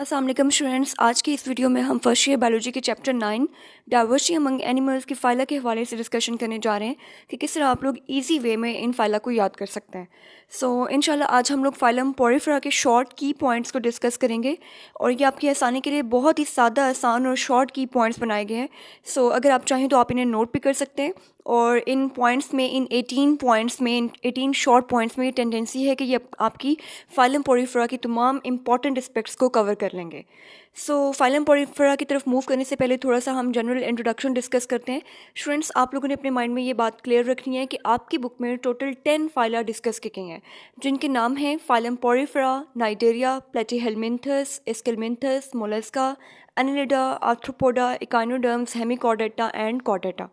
अस्सलाम वालेकुम स्टूडेंट्स। आज की इस वीडियो में हम फर्स्ट ईयर बायोलॉजी के चैप्टर 9 डाइवर्सिटी अमंग एनिमल्स की फ़ाइला के हवाले से डिस्कशन करने जा रहे हैं कि किस तरह आप लोग इजी वे में इन फ़ाइला को याद कर सकते हैं। इंशाल्लाह आज हम लोग फाइलम पोरिफेरा के शॉर्ट की पॉइंट्स को डिस्कस करेंगे और ये आपकी आसानी के लिए बहुत ही सादा, आसान और शॉर्ट की पॉइंट्स बनाए गए हैं। अगर आप चाहें तो आप इन्हें नोट भी कर सकते हैं और इन पॉइंट्स में, इन 18 पॉइंट्स में, इन 18 शॉर्ट पॉइंट्स में ये टेंडेंसी है कि ये आपकी फाइलम पोरिफेरा की तमाम इंपॉर्टेंट एस्पेक्ट्स को कवर कर लेंगे। फाइलम पोरिफेरा की तरफ मूव करने से पहले थोड़ा सा हम जनरल इंट्रोडक्शन डिस्कस करते हैं। स्टूडेंट्स, आप लोगों ने अपने माइंड में ये बात क्लियर रखनी है कि आपकी बुक में टोटल 10 फाइला डिस्कस की गई हैं, जिनके नाम हैं phylum Porifera, Cnidaria, Platyhelminthes, Aschelminthes, Mollusca, Annelida, Arthropoda, echinoderms, Hemichordata and Chordata.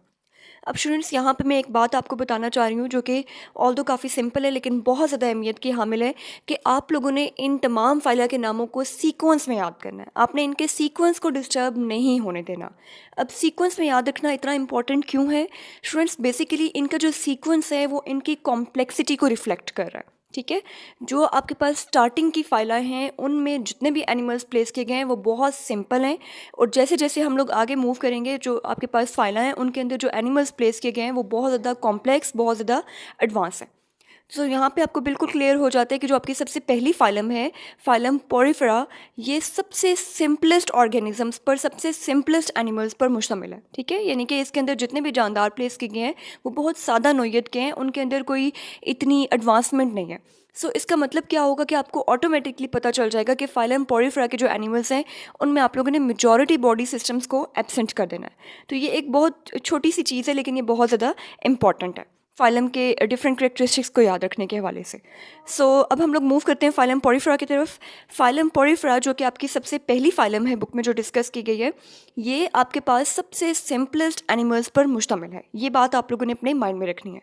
अब स्टूडेंट्स, यहाँ पे मैं एक बात आपको बताना चाह रही हूँ जो कि ऑल्दो काफ़ी सिंपल है लेकिन बहुत ज़्यादा अहमियत की हामिल है कि आप लोगों ने इन तमाम फाइला के नामों को सीक्वेंस में याद करना है। आपने इनके सीक्वेंस को डिस्टर्ब नहीं होने देना। अब सीक्वेंस में याद रखना इतना इंपॉर्टेंट क्यों है स्टूडेंट्स? बेसिकली इनका जो सीक्वेंस है वो इनकी कॉम्प्लेक्सिटी को रिफ्लेक्ट कर रहा है। ठीक है, जो आपके पास स्टार्टिंग की फाइला हैं उनमें जितने भी एनिमल्स प्लेस किए गए हैं वो बहुत सिंपल हैं और जैसे जैसे हम लोग आगे मूव करेंगे जो आपके पास फाइला हैं उनके अंदर जो एनिमल्स प्लेस किए गए हैं वो बहुत ज़्यादा कॉम्प्लेक्स, बहुत ज़्यादा एडवांस है। यहाँ पे आपको बिल्कुल क्लियर हो जाता है कि जो आपकी सबसे पहली फाइलम है, फाइलम पोरिफेरा, ये सबसे सिंपलेस्ट ऑर्गेनिजम्स पर, सबसे सिंपलेस्ट एनिमल्स पर मुश्तमिल है। ठीक है, यानी कि इसके अंदर जितने भी जानदार प्लेस किए गए हैं वो बहुत सादा नोयत के हैं, उनके अंदर कोई इतनी एडवांसमेंट नहीं है। इसका मतलब क्या होगा कि आपको ऑटोमेटिकली पता चल जाएगा कि फाइलम पोरिफेरा के जो एनिमल्स हैं उनमें आप लोगों ने मेजॉरिटी बॉडी सिस्टम्स को एब्सेंट कर देना है। तो ये एक बहुत छोटी सी चीज़ है लेकिन ये बहुत ज़्यादा इंपॉर्टेंट है फाइलम के डिफरेंट करेक्टरिस्टिक्स को याद रखने के हवाले से। अब हम लोग मूव करते हैं फाइलम पोरिफेरा की तरफ। फाइलम पोरिफेरा जो कि आपकी सबसे पहली फाइलम है बुक में जो डिस्कस की गई है, ये आपके पास सबसे सिंपलेस्ट एनिमल्स पर मुश्तमिल है। ये बात आप लोगों ने अपने माइंड में रखनी है।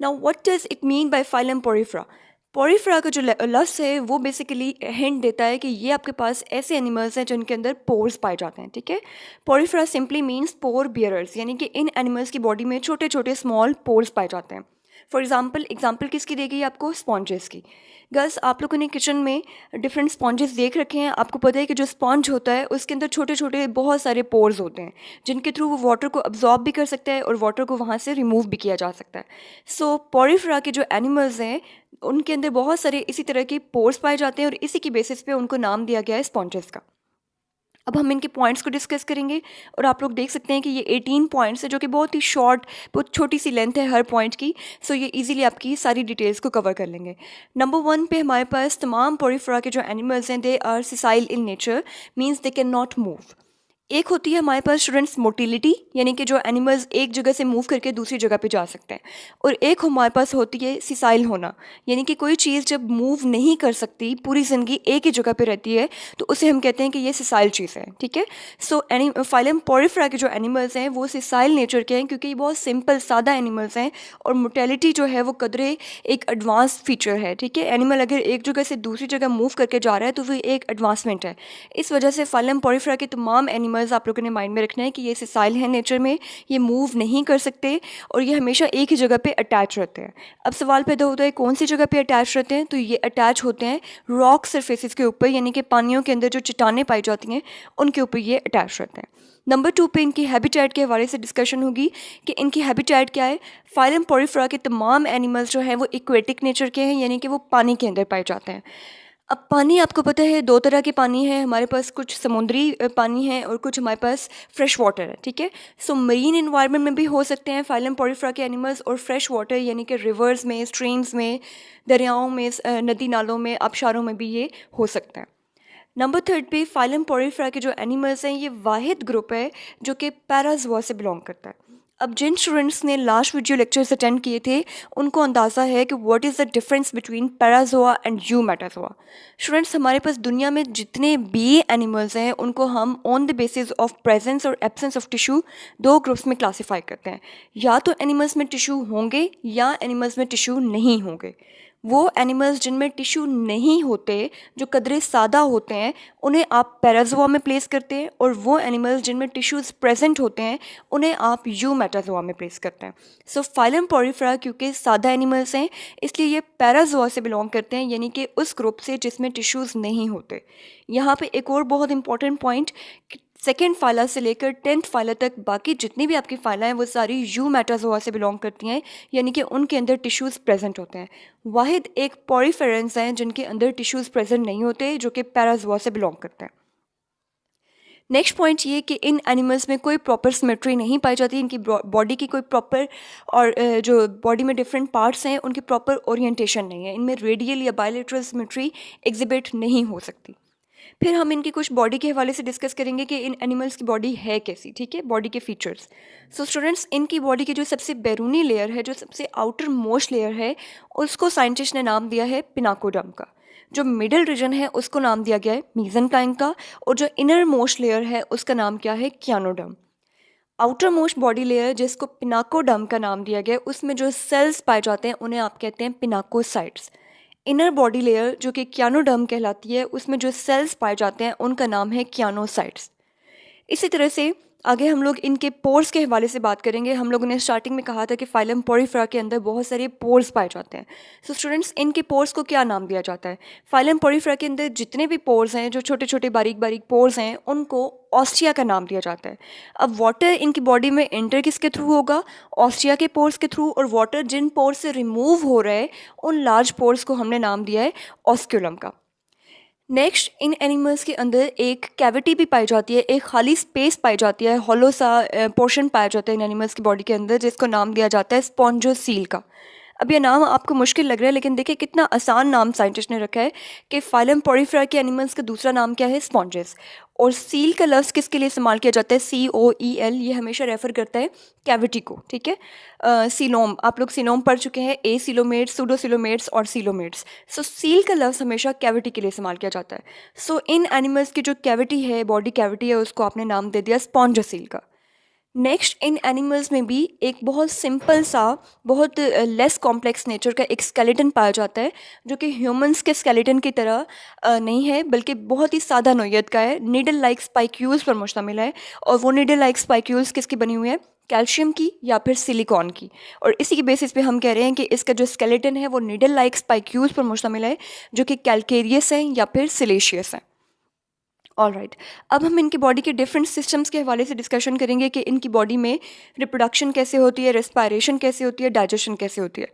Now what does it mean by phylum Porifera? Porifera का जो लफ्ज़ है वो बेसिकली हिंट देता है कि ये आपके पास ऐसे एनिमल्स हैं जिनके अंदर पोर्स पाए जाते हैं। ठीक है, पोरिफेरा सिंपली मीन्स पोर बियरर्स, यानी कि इन एनिमल्स की बॉडी में छोटे छोटे स्मॉल पोर्स पाए जाते हैं। फॉर एग्जाम्पल किसकी दी गई आपको? स्पॉन्जेस की। गर्ल्स, आप लोगों ने किचन में डिफरेंट स्पॉन्जेस देख रखे हैं। आपको पता है कि जो स्पॉन्ज होता है उसके अंदर छोटे छोटे बहुत सारे पोर्स होते हैं जिनके थ्रू वो वाटर को अब्जॉर्ब भी कर सकता है और वाटर को वहाँ से रिमूव भी किया जा सकता है। पोरिफेरा के जो एनिमल्स हैं उनके अंदर बहुत सारे इसी तरह के पोर्स पाए जाते हैं और इसी की बेसिस पे उनको नाम दिया गया है स्पॉन्जेस का। अब हम इनके पॉइंट्स को डिस्कस करेंगे और आप लोग देख सकते हैं कि ये 18 पॉइंट्स है जो कि बहुत ही शॉर्ट, बहुत छोटी सी लेंथ है हर पॉइंट की। ये इजीली आपकी सारी डिटेल्स को कवर कर लेंगे। नंबर 1 पे हमारे पास तमाम पोरिफेरा के जो एनिमल्स हैं they are sessile in nature, means they can not move. एक होती है हमारे पास स्टूडेंट्स मोटिलिटी, यानी कि जो एनिमल्स एक जगह से मूव करके दूसरी जगह पे जा सकते हैं, और एक हमारे पास होती है सिसाइल होना, यानी कि कोई चीज़ जब मूव नहीं कर सकती, पूरी ज़िंदगी एक ही जगह पे रहती है, तो उसे हम कहते हैं कि ये सिसाइल चीज़ है। ठीक है, फाइलम पोरिफेरा के जो एनिमल्स हैं वो सिसाइल नेचर के हैं क्योंकि ये बहुत सिंपल सादा एनिमल्स हैं और मोटेलिटी जो है वो कदरे एक एडवांस फीचर है। ठीक है, एनिमल अगर एक जगह से दूसरी जगह मूव करके जा रहा है तो वो एक एडवांसमेंट है। इस वजह से फाइलम पोरिफेरा के तमाम एनिमल्स आप लोगों ने माइंड में रखना है कि ये सिसाइल है नेचर में, ये मूव नहीं कर सकते और ये हमेशा एक ही जगह पे अटैच रहते हैं। अब सवाल पैदा होता है कौन सी जगह पे अटैच रहते हैं? तो ये अटैच होते हैं रॉक सरफेसेस के ऊपर, यानी कि पानियों के अंदर जो चट्टानें पाई जाती हैं उनके ऊपर ये अटैच रहते हैं। नंबर 2 पे इनकी हैबिटेट के हवाले से डिस्कशन होगी कि इनकी हैबिटेट क्या है। फाइलम पोरिफेरा के तमाम एनिमल्स जो हैं वो एक्वेटिक नेचर के हैं, यानी कि वो पानी के अंदर पाए जाते हैं। अब पानी आपको पता है दो तरह के पानी है हमारे पास, कुछ समुद्री पानी है और कुछ हमारे पास फ्रेश वाटर है। ठीक है, मरीन इन्वायरमेंट में भी हो सकते हैं फाइलम पोरिफेरा के एनिमल्स, और फ्रेश वाटर यानी कि रिवर्स में, स्ट्रीम्स में, दरियाओं में, नदी नालों में, आबशारों में भी ये हो सकता है। नंबर 3 पे फाइलम पोरिफेरा के जो एनिमल्स हैं ये वाहिद ग्रुप है जो कि पैराज़ोआ से बिलोंग करता है। अब जिन स्टूडेंट्स ने लास्ट वीडियो लेक्चर्स अटेंड किए थे उनको अंदाज़ा है कि what is the difference between Parazoa and Eumetazoa. Students, हमारे पास दुनिया में जितने भी एनिमल्स हैं उनको हम on the basis of presence और एब्सेंस ऑफ टिश्यू दो ग्रुप्स में क्लासीफाई करते हैं। या तो एनिमल्स में टिश्यू होंगे या एनिमल्स में टिश्यू नहीं होंगे। वो एनिमल्स जिनमें टिश्यू नहीं होते, जो कदरे सादा होते हैं, उन्हें आप पैराजोआ में प्लेस करते हैं, और वो एनिमल्स जिनमें टिश्यूज़ प्रेजेंट होते हैं उन्हें आप यूमेटाजोआ में प्लेस करते हैं। सो फाइलम पोरिफेरा क्योंकि सादा एनिमल्स हैं इसलिए ये पैराजोआ से बिलोंग करते हैं, यानी कि उस ग्रुप से जिसमें टिश्यूज़ नहीं होते। यहाँ पे एक और बहुत इंपॉर्टेंट पॉइंट, सेकेंड फाइला से लेकर 10th फाइला तक बाकी जितनी भी आपकी फाइला हैं वो सारी यूमेटाजोआ से बिलोंग करती हैं, यानी कि उनके अंदर टिश्यूज़ प्रेजेंट होते हैं। वाहिद एक पोरिफेरेंस हैं जिनके अंदर टिश्यूज़ प्रेजेंट नहीं होते, जो कि पैराजोआ से बिलोंग करते हैं। नेक्स्ट पॉइंट ये कि इन एनिमल्स में कोई प्रॉपर सिमेट्री नहीं पाई जाती, इनकी बॉडी की कोई प्रॉपर, और जो बॉडी में डिफरेंट पार्ट्स हैं उनकी प्रॉपर ओरिएंटेशन नहीं है, इनमें रेडियल या बायलेटरल सिमेट्री एग्जिबिट नहीं हो सकती। फिर हम इनकी कुछ बॉडी के हवाले से डिस्कस करेंगे कि इन एनिमल्स की बॉडी है कैसी, ठीक है, बॉडी के फीचर्स। सो स्टूडेंट्स, इनकी बॉडी की जो सबसे बैरूनी लेयर है, जो सबसे आउटर मोस्ट लेयर है, उसको साइंटिस्ट ने नाम दिया है पिनाकोडर्म का। जो मिडिल रीजन है उसको नाम दिया गया है मीजेंकाइम का, और जो इनर मोस्ट लेयर है उसका नाम क्या है, क्यानोडर्म। आउटर मोस्ट बॉडी लेयर जिसको पिनाकोडर्म का नाम दिया गया है, उसमें जो सेल्स पाए जाते हैं उन्हें आप कहते हैं पिनाकोसाइट्स। इनर बॉडी लेयर जो कि क्यानोडर्म कहलाती है, उसमें जो सेल्स पाए जाते हैं उनका नाम है क्यानोसाइट्स। इसी तरह से आगे हम लोग इनके पोर्स के हवाले से बात करेंगे। हम लोगों ने स्टार्टिंग में कहा था कि फाइलम पोरिफेरा के अंदर बहुत सारे पोर्स पाए जाते हैं। सो स्टूडेंट्स, इनके पोर्स को क्या नाम दिया जाता है? फाइलम पोरिफेरा के अंदर जितने भी पोर्स हैं, जो छोटे छोटे बारीक बारीक पोर्स हैं, उनको ऑस्टिया का नाम दिया जाता है। अब वाटर इनकी बॉडी में एंटर किसके थ्रू होगा? ऑस्टिया के पोर्स के थ्रू, और वाटर जिन पोर्स से रिमूव हो रहे हैं उन लार्ज पोर्स को हमने नाम दिया है ऑस्क्यूलम का। नेक्स्ट, इन एनिमल्स के अंदर एक कैविटी भी पाई जाती है, एक खाली स्पेस पाई जाती है, हॉलो सा पोर्शन पाया जाता है इन एनिमल्स की बॉडी के अंदर, जिसको नाम दिया जाता है स्पॉन्जोसील का। अब ये नाम आपको मुश्किल लग रहा है, लेकिन देखिए कितना आसान नाम साइंटिस्ट ने रखा है कि फाइलम पोरिफेरा के एनिमल्स का दूसरा नाम क्या है? स्पॉन्जेस। और सील का लफ्ज़ किसके लिए इस्तेमाल किया जाता है? COEL, ये हमेशा रेफर करता है कैविटी को, ठीक है। सीलोम, आप लोग सीलोम पढ़ चुके हैं, सीलोमेट्स, सूडोसीलोमेट्स और सीलोमेट्स। सो सील का लफ्ज़ हमेशा कैविटी के लिए इस्तेमाल किया जाता है। सो इन एनिमल्स की जो कैविटी है, बॉडी कैविटी है, उसको आपने नाम दे दिया स्पॉन्जोसील का। नेक्स्ट, इन एनिमल्स में भी एक बहुत सिंपल सा, बहुत लेस कॉम्प्लेक्स नेचर का एक स्केलेटन पाया जाता है, जो कि ह्यूमंस के स्केलेटन की तरह नहीं है, बल्कि बहुत ही सादा नोयत का है। नीडल लाइक स्पाइक्यूल्स पर मुश्तमिल है, और वो नीडल लाइक स्पाइक्यूल्स किसकी बनी हुई है? कैल्शियम की या फिर सिलिकॉन की। और इसी के बेसिस पे हम कह रहे हैं कि इसका जो स्केलेटन है वो नीडल लाइक स्पाइक्यूल्स पर मुश्तमिल है, जो कि कैलकेरियस है या फिर सिलेशियस है। ऑलराइट, अब हम इनकी बॉडी के डिफरेंट सिस्टम्स के हवाले से डिस्कशन करेंगे कि इनकी बॉडी में रिप्रोडक्शन कैसे होती है, रेस्पायरेशन कैसे होती है, डाइजेशन कैसे होती है।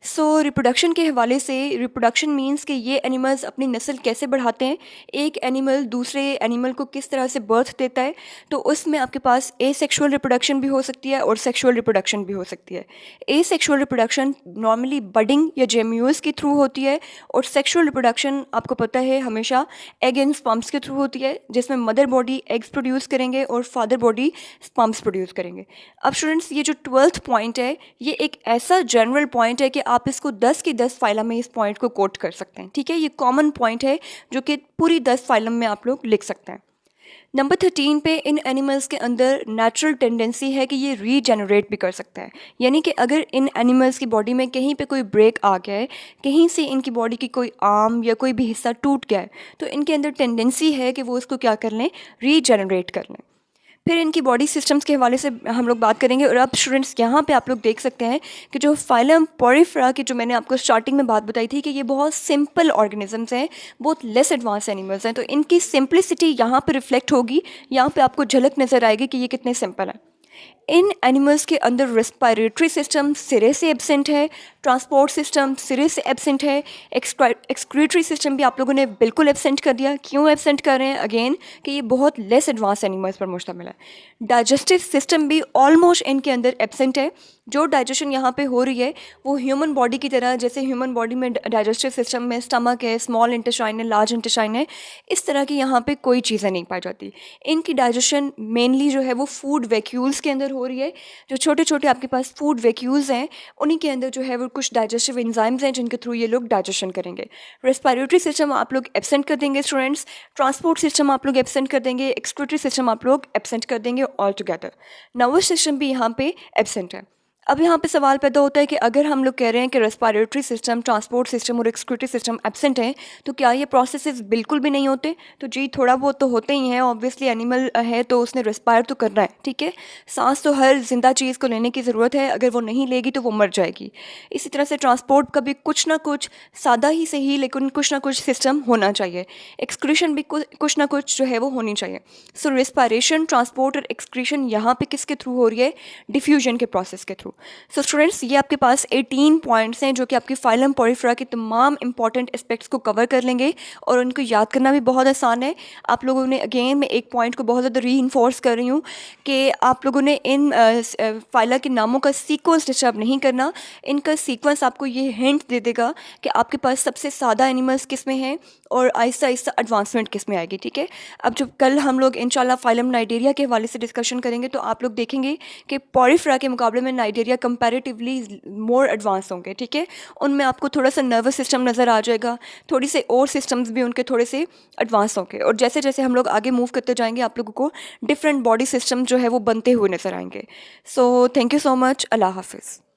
सो रिप्रोडक्शन के हवाले से, रिप्रोडक्शन मींस कि ये एनिमल्स अपनी नस्ल कैसे बढ़ाते हैं, एक एनिमल दूसरे एनिमल को किस तरह से बर्थ देता है। तो उसमें आपके पास एसेक्सुअल रिप्रोडक्शन भी हो सकती है और सेक्सुअल रिप्रोडक्शन भी हो सकती है। एसेक्सुअल रिप्रोडक्शन नॉर्मली बडिंग या जेम्यूज़ के थ्रू होती है, और सेक्सुअल रिप्रोडक्शन आपको पता है हमेशा एग एंड स्पर्म्स के थ्रू होती है, जिसमें मदर बॉडी एग्स प्रोड्यूस करेंगे और फादर बॉडी स्पर्म्स प्रोड्यूस करेंगे। अब स्टूडेंट्स, ये जो 12th पॉइंट है, ये एक ऐसा जनरल पॉइंट है कि आप इसको 10 की 10 फाइलम में इस पॉइंट को कोट कर सकते हैं, ठीक है। ये कॉमन पॉइंट है जो कि पूरी 10 फाइलम में आप लोग लिख सकते हैं। नंबर 13 पे, इन एनिमल्स के अंदर नेचुरल टेंडेंसी है कि ये रीजनरेट भी कर सकता है, यानी कि अगर इन एनिमल्स की बॉडी में कहीं पे कोई ब्रेक आ गया है, कहीं से इनकी बॉडी की कोई आर्म या कोई भी हिस्सा टूट गया है, तो इनके अंदर टेंडेंसी है कि वो उसको क्या कर लें, रीजनरेट कर लें। फिर इनकी बॉडी सिस्टम्स के हवाले से हम लोग बात करेंगे। और अब स्टूडेंट्स, यहाँ पे आप लोग देख सकते हैं कि जो फाइलम पोरिफेरा की, जो मैंने आपको स्टार्टिंग में बात बताई थी कि ये बहुत सिंपल ऑर्गेनिजम्स हैं, बहुत लेस एडवांस एनिमल्स हैं, तो इनकी सिंप्लिसिटी यहाँ पे रिफ्लेक्ट होगी, यहाँ पे आपको झलक नज़र आएगी कि ये कितने सिंपल हैं। इन एनिमल्स के अंदर रेस्पिरेटरी सिस्टम सिरे से एब्सेंट है, ट्रांसपोर्ट सिस्टम सिरे से एब्सेंट है, एक्सक्रीटरी सिस्टम भी आप लोगों ने बिल्कुल एब्सेंट कर दिया। क्यों एब्सेंट कर रहे हैं? अगेन कि ये बहुत लेस एडवांस एनिमल्स पर मुश्तमिल है। डाइजेस्टिव सिस्टम भी ऑलमोस्ट इनके अंदर एब्सेंट है। जो डाइजेशन यहाँ पे हो रही है वो ह्यूमन बॉडी की तरह, जैसे ह्यूमन बॉडी में डाइजेस्टिव सिस्टम में स्टमक है, स्मॉल इंटेस्टाइन है, लार्ज इंटेस्टाइन है, इस तरह की यहाँ पे कोई चीज़ें नहीं पाई जाती। इनकी डाइजेशन मेनली जो है वो फूड वैक्यूल्स के अंदर हो रही है। जो छोटे छोटे आपके पास फूड वैक्यूल्स हैं, उन्हीं के अंदर जो है वो कुछ डाइजेस्टिव एंजाइम्स हैं जिनके थ्रू ये लोग डाइजेशन करेंगे। रेस्पिरेटरी सिस्टम आप लोग एब्सेंट कर देंगे स्टूडेंट्स, ट्रांसपोर्ट सिस्टम आप लोग एब्सेंट कर देंगे, एक्सक्रीटरी सिस्टम आप लोग एब्सेंट कर देंगे ऑल टुगेदर। नर्वस सिस्टम भी यहाँ पे एब्सेंट है। अब यहाँ पे सवाल पैदा होता है कि अगर हम लोग कह रहे हैं कि रेस्पिरेटरी सिस्टम, ट्रांसपोर्ट सिस्टम और एक्सक्रीटरी सिस्टम एब्सेंट है, तो क्या ये प्रोसेसेस बिल्कुल भी नहीं होते? तो जी, थोड़ा बहुत तो होते ही हैं। ऑब्वियसली एनिमल है तो उसने रेस्पायर तो करना है, ठीक है। सांस तो हर जिंदा चीज़ को लेने की ज़रूरत है, अगर वो नहीं लेगी तो वो मर जाएगी। इसी तरह से ट्रांसपोर्ट का भी कुछ ना कुछ, सादा ही सही लेकिन कुछ ना कुछ सिस्टम होना चाहिए। एक्सक्रीशन भी कुछ ना कुछ जो है वो होनी चाहिए। सो रेस्पायरेशन, ट्रांसपोर्ट और एक्सक्रीशन यहाँ पे किसके थ्रू हो रही है? डिफ्यूजन के प्रोसेस के थ्रू। सो स्टूडेंट्स, ये आपके पास 18 पॉइंट्स हैं जो कि आपकी फाइलम पोरिफेरा के तमाम इंपॉर्टेंट एस्पेक्ट्स को कवर कर लेंगे और उनको याद करना भी बहुत आसान है। आप लोगों ने, अगेन मैं एक पॉइंट को बहुत ज़्यादा री-इन्फोर्स कर रही हूँ कि आप लोगों ने इन फाइला के नामों का सीक्वेंस डिस्टर्ब नहीं करना। इनका सीक्वेंस आपको ये हिंट दे देगा कि आपके पास सबसे सादा एनिमल्स किस में हैं और आहिस्ता आहिस्ता एडवांसमेंट किस में आएगी, ठीक है। अब जब कल हम लोग इंशाल्लाह फाइलम नाइजेरिया के हवाले से डिस्कशन करेंगे तो आप लोग देखेंगे कि पोरिफेरा के मुकाबले में नाइजेरिया कंपैरेटिवली मोर एडवांस होंगे, ठीक है। उनमें आपको थोड़ा सा नर्वस सिस्टम नज़र आ जाएगा, थोड़ी से और सिस्टम्स भी उनके थोड़े से एडवांस होंगे, और जैसे जैसे हम लोग आगे मूव करते जाएंगे आप लोगों को डिफरेंट बॉडी सिस्टम जो है वो बनते हुए नज़र आएंगे। So thank you so much. अल्लाह हाफिज़।